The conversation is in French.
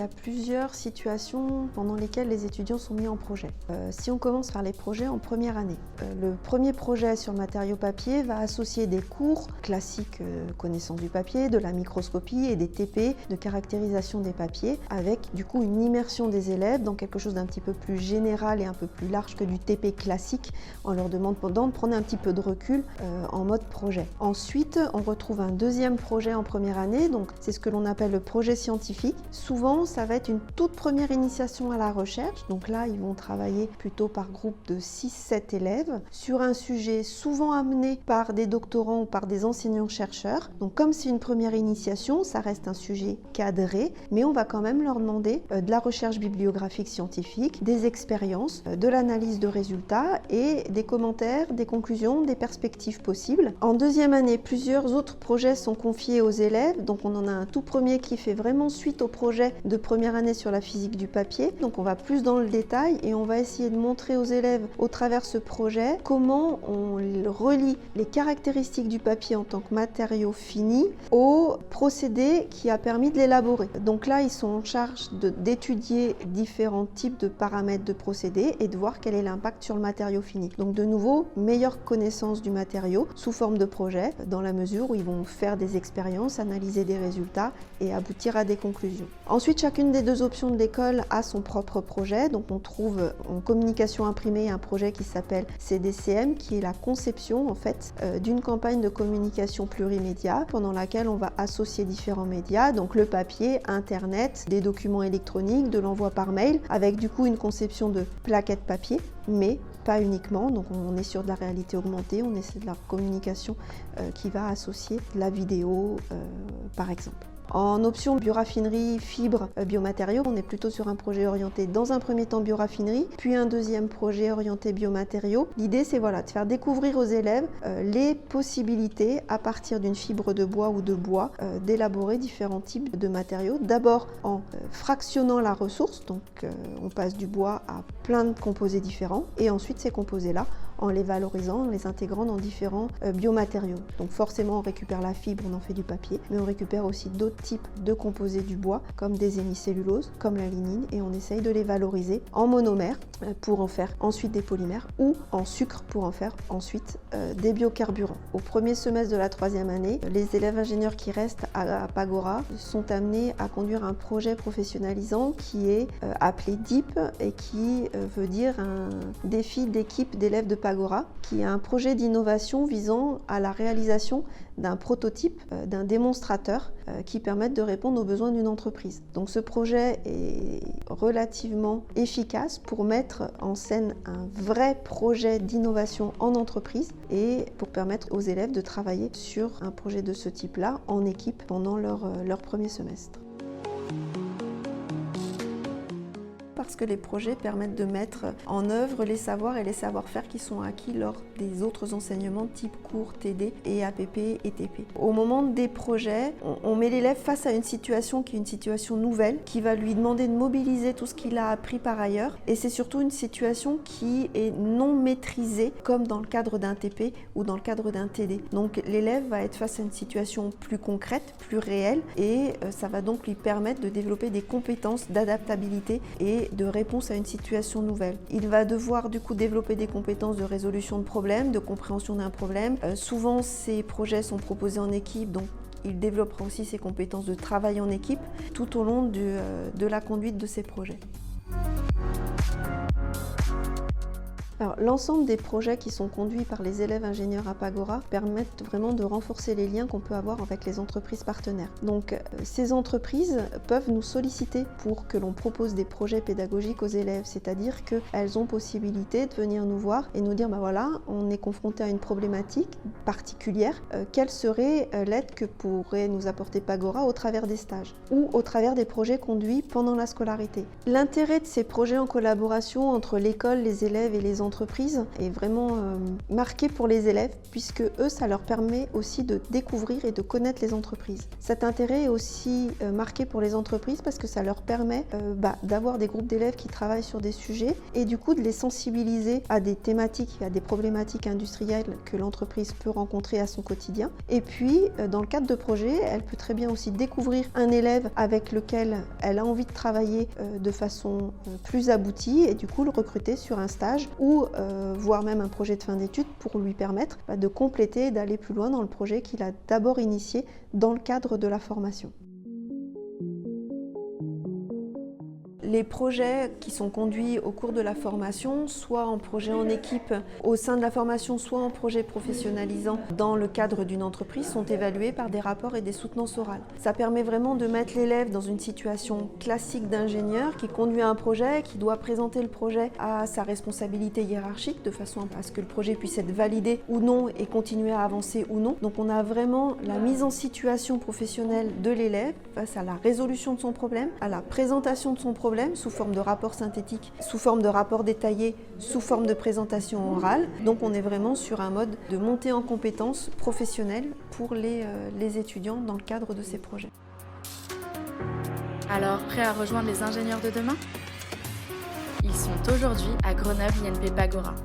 y a plusieurs situations pendant lesquelles les étudiants sont mis en projet. Si on commence par les projets en première année, le premier projet sur matériaux papier va associer des cours classiques, connaissance du papier, de la microscopie et des TP de caractérisation des papiers, avec du coup une immersion des élèves dans quelque chose d'un petit peu plus général et un peu plus large que du TP classique, en leur demandant de prendre un petit peu de recul en mode projet. Ensuite, on retrouve un deuxième projet en première année, donc c'est ce que l'on appelle le projet scientifique. Souvent, ça va être une toute première initiation à la recherche, donc là, ils vont travailler plutôt par groupe de 6-7 élèves sur un sujet souvent amené par des doctorants ou par des enseignants-chercheurs. Donc comme c'est une première initiation, ça reste un sujet cadré, mais on va quand même leur demander de la recherche bibliographique scientifique, des expériences, de l'analyse de résultats et des commentaires, des conclusions, des perspectives possibles. En deuxième année, plusieurs autres projets sont confiés aux élèves, donc on en a un tout premier qui fait vraiment suite au projet de première année sur la physique du papier. Donc on va plus dans le détail et on va essayer de montrer aux élèves au travers ce projet comment on relie les caractéristiques du papier en tant que matériau fini au procédé qui a permis de l'élaborer. Donc là, ils sont en charge d'étudier différents types de paramètres de procédés et de voir quel est l'impact sur le matériau fini. Donc de nouveau, meilleure connaissance du matériau sous forme de projet, dans la mesure où ils vont faire des expériences, analyser des résultats et aboutir à des conclusions. Ensuite, chacune des deux options de l'école a son propre projet. Donc on trouve en communication imprimée un projet qui s'appelle CDCM, qui est la conception en fait d'une campagne de communication plurimédia pendant laquelle on va associer différents médias, donc le papier, internet, des documents électroniques, de l'envoi par mail, avec du coup une conception de plaquettes papier, mais pas uniquement. Donc on est sur de la réalité augmentée, on essaie de la communication qui va associer la vidéo par exemple. En option bioraffinerie, fibres, biomatériaux, on est plutôt sur un projet orienté dans un premier temps bioraffinerie, puis un deuxième projet orienté biomatériaux. L'idée c'est voilà, de faire découvrir aux élèves les possibilités à partir d'une fibre de bois ou de bois d'élaborer différents types de matériaux. D'abord en fractionnant la ressource, donc on passe du bois à plein de composés différents, et ensuite ces composés-là en les valorisant, en les intégrant dans différents biomatériaux. Donc forcément on récupère la fibre, on en fait du papier, mais on récupère aussi d'autres types de composés du bois, comme des hémicelluloses, comme la lignine, et on essaye de les valoriser en monomères pour en faire ensuite des polymères, ou en sucre pour en faire ensuite des biocarburants. Au premier semestre de la troisième année, les élèves ingénieurs qui restent à Pagora sont amenés à conduire un projet professionnalisant qui est appelé DEEP et qui veut dire un défi d'équipe d'élèves de Pagora, qui est un projet d'innovation visant à la réalisation d'un prototype, d'un démonstrateur qui permette de répondre aux besoins d'une entreprise. Donc ce projet est relativement efficace pour mettre en scène un vrai projet d'innovation en entreprise et pour permettre aux élèves de travailler sur un projet de ce type-là en équipe pendant leur premier semestre. Parce que les projets permettent de mettre en œuvre les savoirs et les savoir-faire qui sont acquis lors des autres enseignements type cours, TD et APP et TP. Au moment des projets, on met l'élève face à une situation qui est une situation nouvelle, qui va lui demander de mobiliser tout ce qu'il a appris par ailleurs, et c'est surtout une situation qui est non maîtrisée comme dans le cadre d'un TP ou dans le cadre d'un TD. Donc l'élève va être face à une situation plus concrète, plus réelle, et ça va donc lui permettre de développer des compétences d'adaptabilité et de réponse à une situation nouvelle. Il va devoir du coup développer des compétences de résolution de problèmes, de compréhension d'un problème. Souvent ces projets sont proposés en équipe, donc il développera aussi ses compétences de travail en équipe tout au long de la conduite de ces projets. Alors, l'ensemble des projets qui sont conduits par les élèves ingénieurs à Pagora permettent vraiment de renforcer les liens qu'on peut avoir avec les entreprises partenaires. Donc, ces entreprises peuvent nous solliciter pour que l'on propose des projets pédagogiques aux élèves, c'est-à-dire qu'elles ont possibilité de venir nous voir et nous dire, ben voilà, on est confronté à une problématique particulière, quelle serait l'aide que pourrait nous apporter Pagora au travers des stages ou au travers des projets conduits pendant la scolarité. L'intérêt de ces projets en collaboration entre l'école, les élèves et les entreprises est vraiment marqué pour les élèves, puisque eux, ça leur permet aussi de découvrir et de connaître les entreprises. Cet intérêt est aussi marqué pour les entreprises parce que ça leur permet d'avoir des groupes d'élèves qui travaillent sur des sujets et du coup de les sensibiliser à des thématiques, à des problématiques industrielles que l'entreprise peut rencontrer à son quotidien. Et puis, dans le cadre de projets, elle peut très bien aussi découvrir un élève avec lequel elle a envie de travailler de façon plus aboutie et du coup le recruter sur un stage ou voire même un projet de fin d'études pour lui permettre de compléter et d'aller plus loin dans le projet qu'il a d'abord initié dans le cadre de la formation. Les projets qui sont conduits au cours de la formation, soit en projet en équipe au sein de la formation, soit en projet professionnalisant dans le cadre d'une entreprise, sont évalués par des rapports et des soutenances orales. Ça permet vraiment de mettre l'élève dans une situation classique d'ingénieur qui conduit à un projet, qui doit présenter le projet à sa responsabilité hiérarchique de façon à ce que le projet puisse être validé ou non et continuer à avancer ou non. Donc on a vraiment la mise en situation professionnelle de l'élève face à la résolution de son problème, à la présentation de son problème sous forme de rapport synthétique, sous forme de rapport détaillé, sous forme de présentation orale. Donc on est vraiment sur un mode de montée en compétences professionnelles pour les étudiants dans le cadre de ces projets. Alors, prêts à rejoindre les ingénieurs de demain ? Ils sont aujourd'hui à Grenoble INP Pagora.